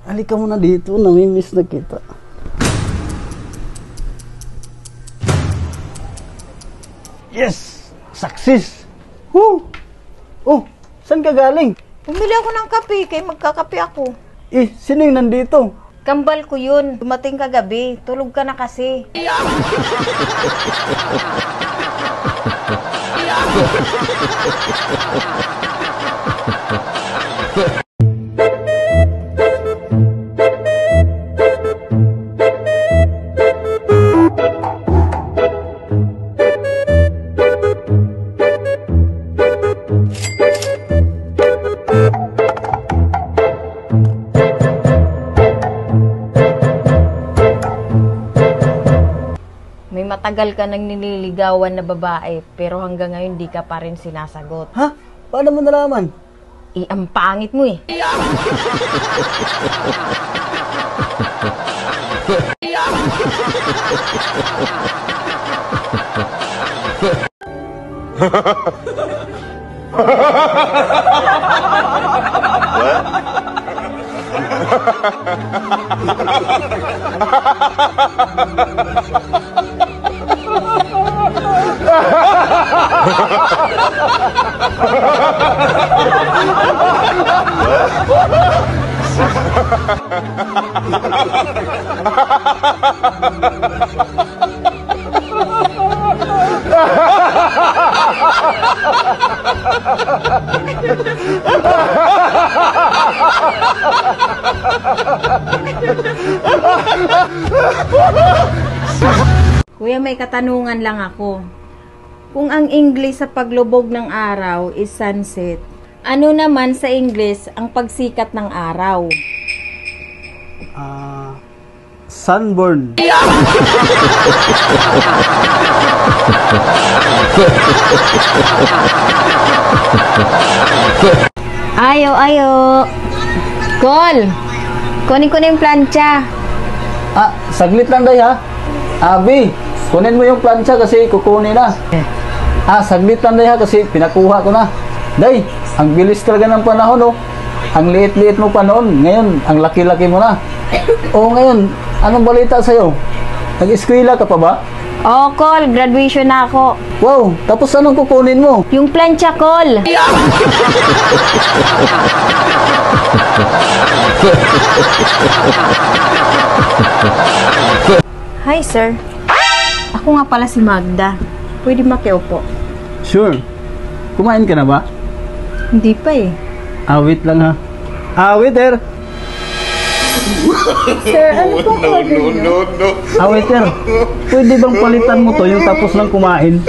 Halika muna dito, namimiss na kita. Yes! Success! Woo! Oh, saan ka galing? Bumili ako ng kape, kaya magkakape ako. Sino yung nandito? Kambal ko yun. Dumating kagabi. Tulog ka na kasi. May matagal ka nang nililigawan na babae, pero hanggang ngayon di ka pa rin sinasagot. Ha? Paano mo nalaman? Ang pangit mo eh. Kuya, may katanungan lang ako. Kung ang English sa paglubog ng araw is sunset, ano naman sa English ang pagsikat ng araw? Sunburn. Ayo. Call! Kunin ko na yung plancha. Saglit lang day ha. Abi, kunin mo yung plancha kasi kukunin na. Saglit lang day ha kasi pinakuha ko na. Day, ang bilis talaga ng panahon oh. Ang liit-liit mo pa noon, ngayon ang laki-laki mo na. Ngayon, anong balita sa'yo? Nag-eskwela ka pa ba? Oo, Call. Graduation na ako. Wow, tapos anong kukunin mo? Yung plancha, Call. Hi, sir. Ako nga pala si Magda. Pwede makiupo? Sure. Kumain ka na ba? Hindi pa eh. Wait lang ha. Waiter! Sir, ano pong order niyo? Waiter, pwede bang palitan mo to yung tapos lang kumain?